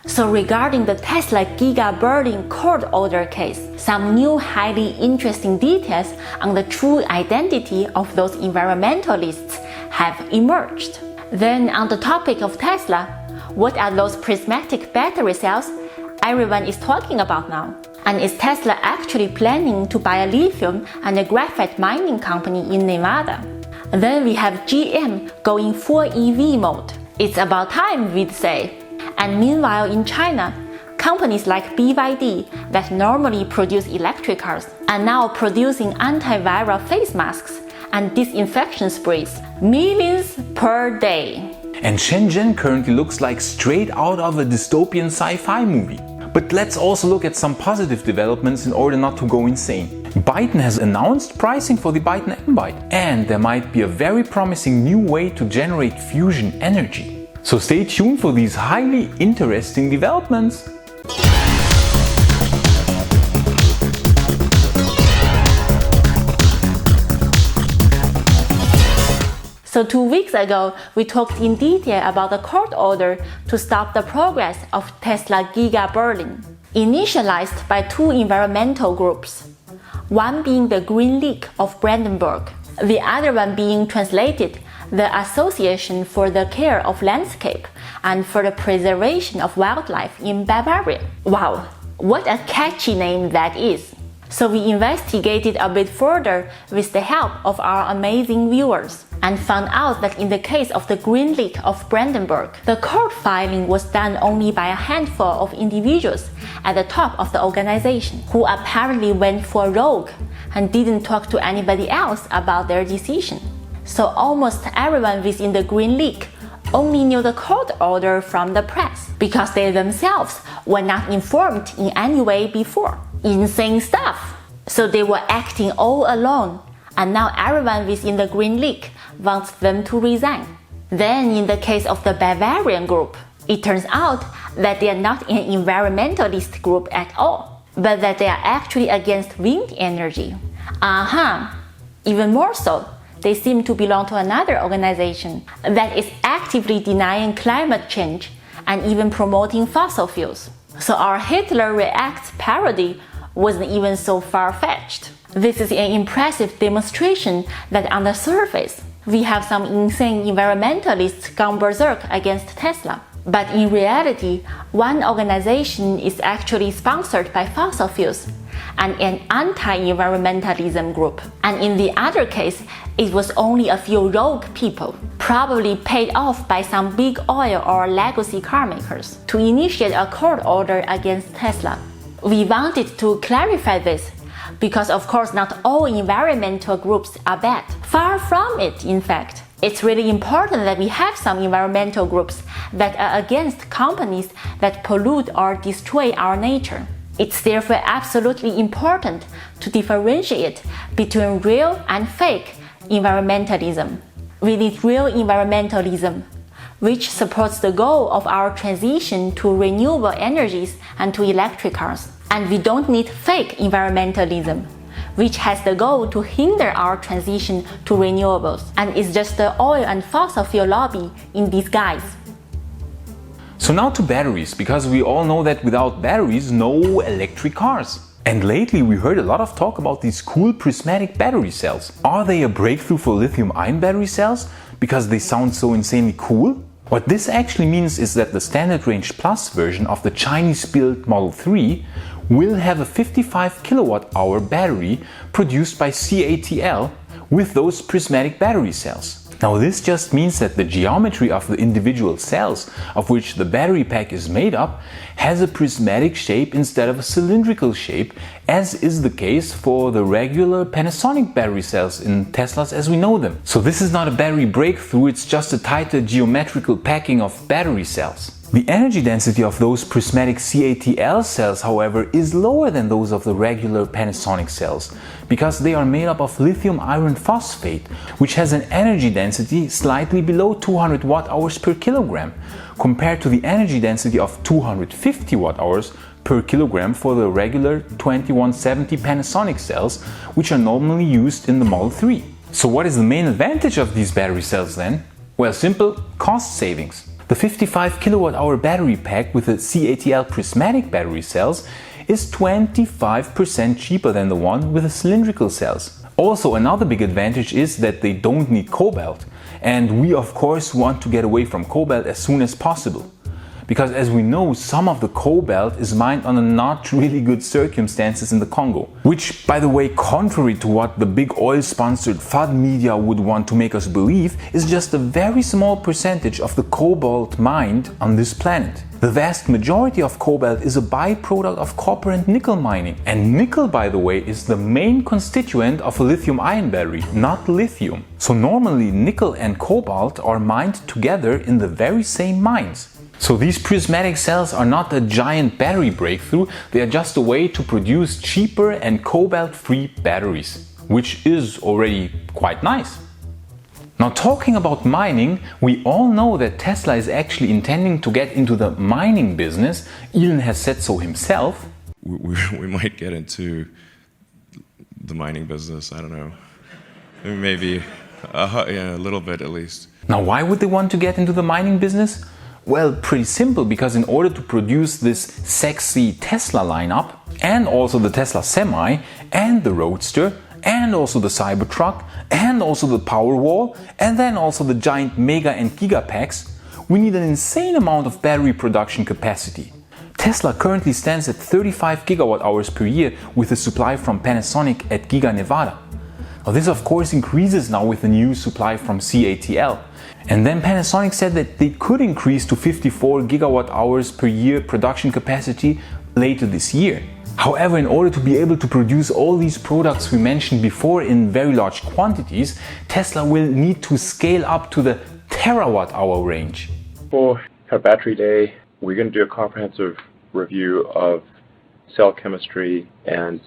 So regarding the Tesla Giga Berlin court order case, some new highly interesting details on the true identity of those environmentalists have emerged. Then on the topic of Tesla, what are those prismatic battery cells everyone is talking about now? And is Tesla actually planning to buy a lithium and a graphite mining company in Nevada? Then we have GM going full EV mode. It's about time, we'd say. And meanwhile in China, companies like BYD that normally produce electric cars are now producing antiviral face masks and disinfection sprays, millions per day. And Shenzhen currently looks like straight out of a dystopian sci-fi movie. But let's also look at some positive developments in order not to go insane. Byton has announced pricing for the Byton M-Byte, and there might be a very promising new way to generate fusion energy. So stay tuned for these highly interesting developments. So 2 weeks ago, we talked in detail about the court order to stop the progress of Tesla Giga Berlin, initialized by two environmental groups, one being the Green League of Brandenburg, the other one being translated the Association for the Care of Landscape and for the Preservation of Wildlife in Bavaria. Wow, what a catchy name that is! So we investigated a bit further with the help of our amazing viewers and found out that in the case of the Green League of Brandenburg, the court filing was done only by a handful of individuals at the top of the organization who apparently went for rogue and didn't talk to anybody else about their decision. So almost everyone within the Green League only knew the court order from the press because they themselves were not informed in any way before. Insane stuff! So they were acting all alone, and now everyone within the Green League wants them to resign. Then in the case of the Bavarian group, it turns out that they are not an environmentalist group at all, but that they are actually against wind energy. Even more so, they seem to belong to another organization that is actively denying climate change and even promoting fossil fuels. So our Hitler Reacts parody wasn't even so far-fetched. This is an impressive demonstration that on the surface, we have some insane environmentalists gone berserk against Tesla. But in reality, one organization is actually sponsored by fossil fuels and an anti-environmentalism group. And in the other case, it was only a few rogue people, probably paid off by some big oil or legacy car makers, to initiate a court order against Tesla. We wanted to clarify this because of course not all environmental groups are bad. Far from it, in fact. It's really important that we have some environmental groups that are against companies that pollute or destroy our nature. It's therefore absolutely important to differentiate between real and fake environmentalism. We need real environmentalism, which supports the goal of our transition to renewable energies and to electric cars. And we don't need fake environmentalism, which has the goal to hinder our transition to renewables and is just the oil and fossil fuel lobby in disguise. So now to batteries, because we all know that without batteries, no electric cars. And lately we heard a lot of talk about these cool prismatic battery cells. Are they a breakthrough for lithium-ion battery cells because they sound so insanely cool? What this actually means is that the Standard Range Plus version of the Chinese-built Model 3 will have a 55 kilowatt-hour battery produced by CATL with those prismatic battery cells. Now this just means that the geometry of the individual cells of which the battery pack is made up has a prismatic shape instead of a cylindrical shape, as is the case for the regular Panasonic battery cells in Teslas as we know them. So this is not a battery breakthrough, it's just a tighter geometrical packing of battery cells. The energy density of those prismatic CATL cells, however, is lower than those of the regular Panasonic cells, because they are made up of lithium iron phosphate, which has an energy density slightly below 200 watt-hours per kilogram, compared to the energy density of 250 watt-hours per kilogram for the regular 2170 Panasonic cells, which are normally used in the Model 3. So what is the main advantage of these battery cells then? Well, simple: cost savings. The 55 kWh battery pack with the CATL prismatic battery cells is 25% cheaper than the one with the cylindrical cells. Also, another big advantage is that they don't need cobalt, and we of course want to get away from cobalt as soon as possible. Because as we know, some of the cobalt is mined under not really good circumstances in the Congo. Which, by the way, contrary to what the big oil-sponsored FUD media would want to make us believe, is just a very small percentage of the cobalt mined on this planet. The vast majority of cobalt is a byproduct of copper and nickel mining. And nickel, by the way, is the main constituent of a lithium-ion battery, not lithium. So normally nickel and cobalt are mined together in the very same mines. So these prismatic cells are not a giant battery breakthrough, they are just a way to produce cheaper and cobalt-free batteries, which is already quite nice. Now, talking about mining, we all know that Tesla is actually intending to get into the mining business. Elon has said so himself. We might get into the mining business, I don't know, maybe yeah, a little bit at least. Now, why would they want to get into the mining business? Well, pretty simple, because in order to produce this sexy Tesla lineup, and also the Tesla Semi, and the Roadster, and also the Cybertruck, and also the Powerwall, and then also the giant Mega and Giga packs, we need an insane amount of battery production capacity. Tesla currently stands at 35 gigawatt-hours per year with a supply from Panasonic at Giga Nevada. Now, this of course increases now with the new supply from CATL. And then Panasonic said that they could increase to 54 gigawatt-hours per year production capacity later this year. However, in order to be able to produce all these products we mentioned before in very large quantities, Tesla will need to scale up to the terawatt-hour range. For our battery day, we're going to do a comprehensive review of cell chemistry and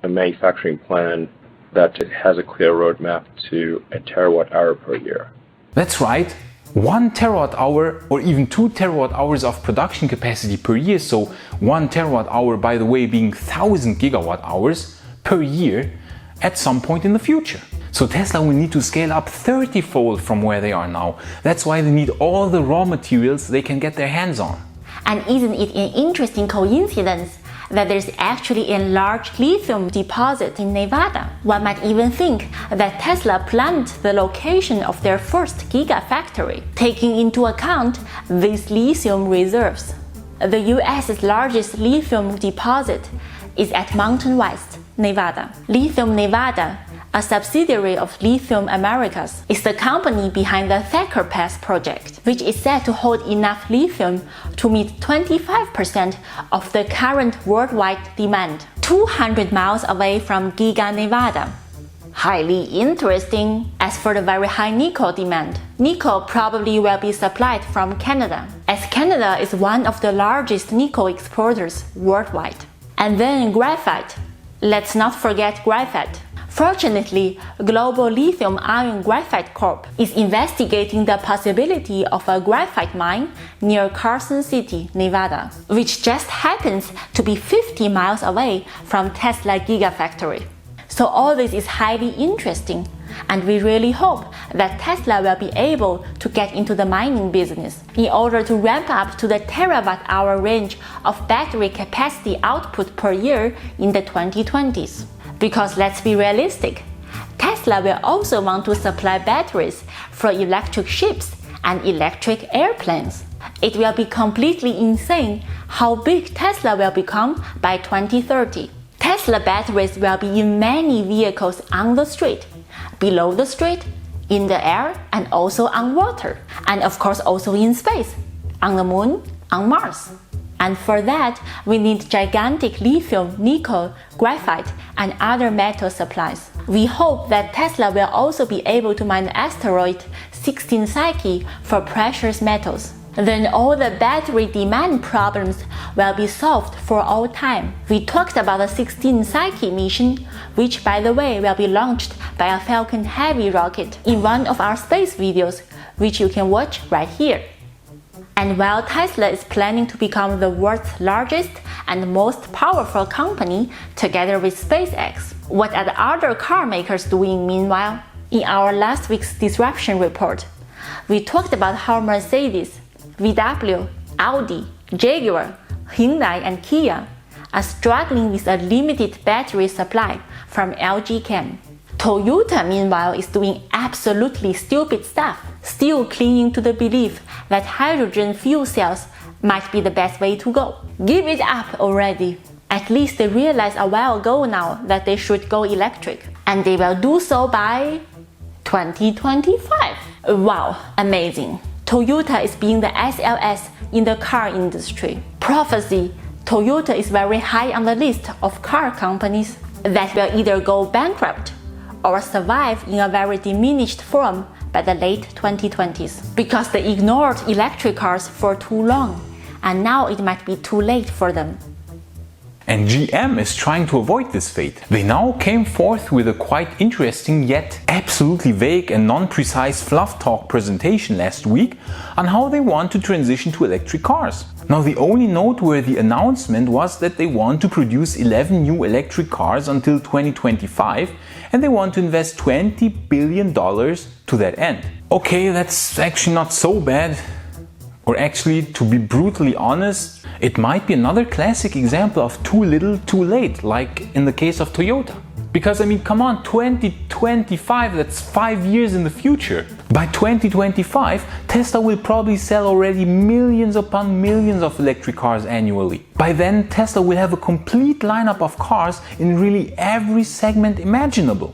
a manufacturing plan that has a clear roadmap to a terawatt-hour per year. That's right, 1 terawatt-hour or even 2 terawatt-hours of production capacity per year, so 1 terawatt-hour, by the way, being 1000 gigawatt-hours per year at some point in the future. So Tesla will need to scale up 30-fold from where they are now. That's why they need all the raw materials they can get their hands on. And isn't it an interesting coincidence that there's actually a large lithium deposit in Nevada? One might even think that Tesla planned the location of their first Gigafactory, taking into account these lithium reserves. The US's largest lithium deposit is at Mountain West, Nevada. Lithium Nevada, a subsidiary of Lithium Americas, is the company behind the Thacker Pass project, which is said to hold enough lithium to meet 25% of the current worldwide demand, 200 miles away from Giga Nevada. Highly interesting. As for the very high nickel demand, nickel probably will be supplied from Canada, as Canada is one of the largest nickel exporters worldwide. And then graphite. Let's not forget graphite. Fortunately, Global Lithium-Ion Graphite Corp is investigating the possibility of a graphite mine near Carson City, Nevada, which just happens to be 50 miles away from Tesla Gigafactory. So all this is highly interesting, and we really hope that Tesla will be able to get into the mining business in order to ramp up to the terawatt-hour range of battery capacity output per year in the 2020s. Because let's be realistic, Tesla will also want to supply batteries for electric ships and electric airplanes. It will be completely insane how big Tesla will become by 2030. Tesla batteries will be in many vehicles on the street, below the street, in the air, and also on water. And of course also in space, on the moon, on Mars. And for that, we need gigantic lithium, nickel, graphite, and other metal supplies. We hope that Tesla will also be able to mine the asteroid 16 Psyche for precious metals. Then all the battery demand problems will be solved for all time. We talked about the 16 Psyche mission, which by the way will be launched by a Falcon Heavy rocket in one of our space videos, which you can watch right here. And while Tesla is planning to become the world's largest and most powerful company together with SpaceX, what are the other car makers doing meanwhile? In our last week's disruption report, we talked about how Mercedes, VW, Audi, Jaguar, Hyundai and Kia are struggling with a limited battery supply from LG Chem. Toyota, meanwhile, is doing absolutely stupid stuff, still clinging to the belief that hydrogen fuel cells might be the best way to go. Give it up already. At least they realized a while ago now that they should go electric, and they will do so by 2025. Wow, amazing. Toyota is being the SLS in the car industry. Prophecy, Toyota is very high on the list of car companies that will either go bankrupt or survive in a very diminished form by the late 2020s, because they ignored electric cars for too long, and now it might be too late for them. And GM is trying to avoid this fate. They now came forth with a quite interesting yet absolutely vague and non-precise fluff talk presentation last week on how they want to transition to electric cars. Now, the only noteworthy announcement was that they want to produce 11 new electric cars until 2025, and they want to invest $20 billion to that end. Okay, that's actually not so bad. Or actually, to be brutally honest, it might be another classic example of too little, too late, like in the case of Toyota. Because I mean, come on, 2025, that's 5 years in the future. By 2025, Tesla will probably sell already millions upon millions of electric cars annually. By then, Tesla will have a complete lineup of cars in really every segment imaginable.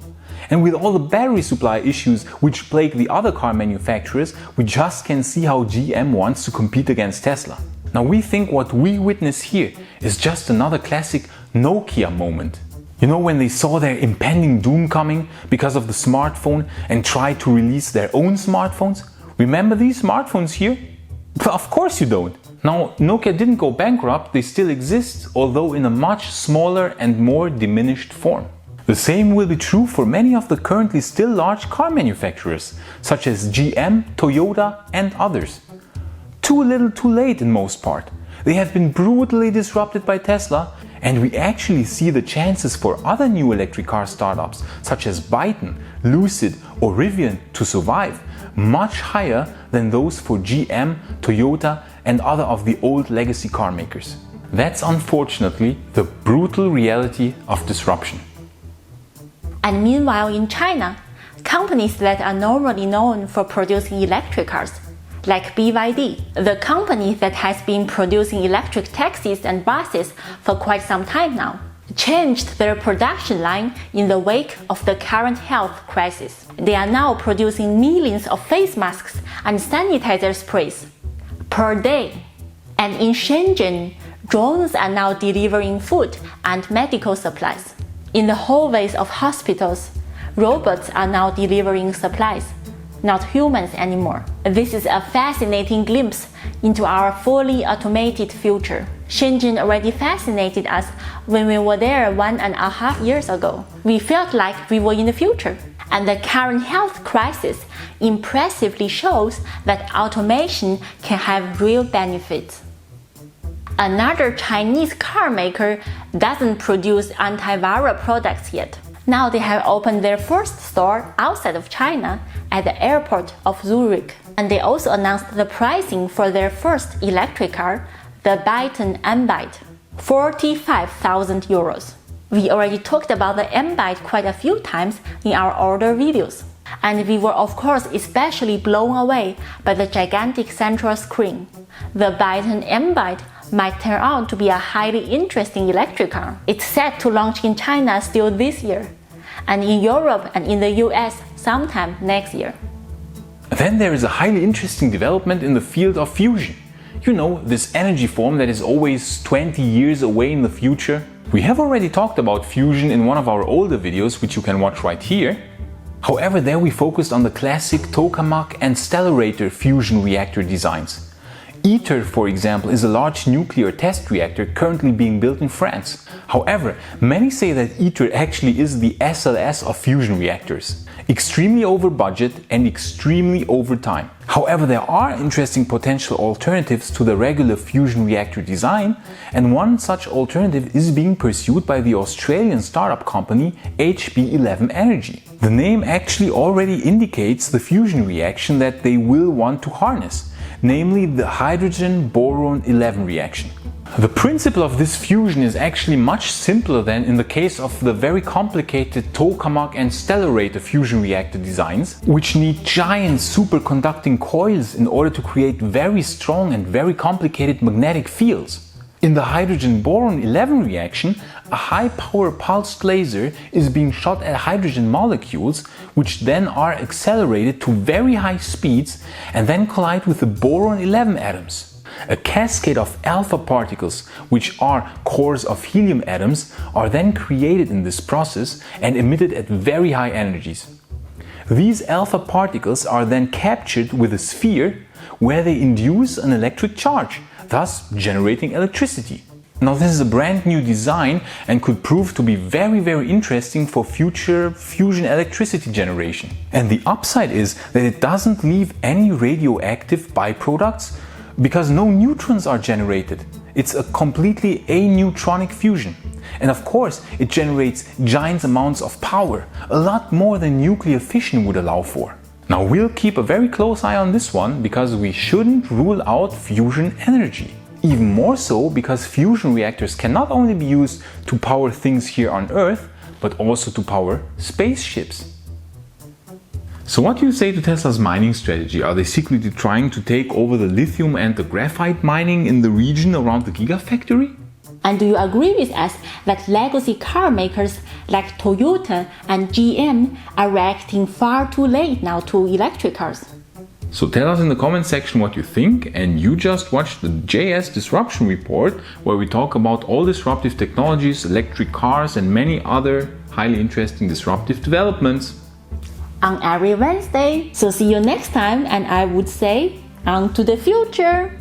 And with all the battery supply issues which plague the other car manufacturers, we just can see how GM wants to compete against Tesla. Now, we think what we witness here is just another classic Nokia moment. You know, when they saw their impending doom coming because of the smartphone and tried to release their own smartphones? Remember these smartphones here? Of course you don't. Now, Nokia didn't go bankrupt, they still exist, although in a much smaller and more diminished form. The same will be true for many of the currently still large car manufacturers, such as GM, Toyota and others. Too little too late in most part. They have been brutally disrupted by Tesla, and we actually see the chances for other new electric car startups such as Byton, Lucid or Rivian to survive much higher than those for GM, Toyota and other of the old legacy car makers. That's unfortunately the brutal reality of disruption. And meanwhile in China, companies that are normally known for producing electric cars, like BYD, the company that has been producing electric taxis and buses for quite some time now, changed their production line in the wake of the current health crisis. They are now producing millions of face masks and sanitizer sprays per day. And in Shenzhen, drones are now delivering food and medical supplies. In the hallways of hospitals, robots are now delivering supplies, not humans anymore. This is a fascinating glimpse into our fully automated future. Shenzhen already fascinated us when we were there 1.5 years ago. We felt like we were in the future. And the current health crisis impressively shows that automation can have real benefits. Another Chinese car maker doesn't produce antiviral products yet. Now they have opened their first store outside of China at the airport of Zurich. And they also announced the pricing for their first electric car, the Byton M-Byte, 45,000 euros. We already talked about the M-Byte quite a few times in our older videos. And we were of course especially blown away by the gigantic central screen. The Byton M-Byte might turn out to be a highly interesting electric car. It's set to launch in China still this year, and in Europe and in the US sometime next year. Then there is a highly interesting development in the field of fusion. You know, this energy form that is always 20 years away in the future. We have already talked about fusion in one of our older videos, which you can watch right here. However, there we focused on the classic tokamak and stellarator fusion reactor designs. ITER, for example, is a large nuclear test reactor currently being built in France. However, many say that ITER actually is the SLS of fusion reactors. Extremely over budget and extremely over time. However, there are interesting potential alternatives to the regular fusion reactor design, and one such alternative is being pursued by the Australian startup company HB11 Energy. The name actually already indicates the fusion reaction that they will want to harness. namely the hydrogen-boron 11 reaction. The principle of this fusion is actually much simpler than in the case of the very complicated tokamak and stellarator fusion reactor designs, which need giant superconducting coils in order to create very strong and very complicated magnetic fields. In the hydrogen-boron 11 reaction, a high-power pulsed laser is being shot at hydrogen molecules, which then are accelerated to very high speeds and then collide with the boron 11 atoms. A cascade of alpha particles, which are cores of helium atoms, are then created in this process and emitted at very high energies. These alpha particles are then captured with a sphere where they induce an electric charge, thus generating electricity. Now this is a brand new design and could prove to be very interesting for future fusion electricity generation. And the upside is that it doesn't leave any radioactive byproducts because no neutrons are generated. It's a completely aneutronic fusion. And of course, it generates giant amounts of power, a lot more than nuclear fission would allow for. Now we'll keep a very close eye on this one because we shouldn't rule out fusion energy. Even more so because fusion reactors can not only be used to power things here on Earth, but also to power spaceships. So what do you say to Tesla's mining strategy? Are they secretly trying to take over the lithium and the graphite mining in the region around the Gigafactory? And do you agree with us that legacy car makers like Toyota and GM are reacting far too late now to electric cars? So tell us in the comment section what you think, and you just watched the JS Disruption Report where we talk about all disruptive technologies, electric cars and many other highly interesting disruptive developments. On every Wednesday. So see you next time, and I would say, on to the future!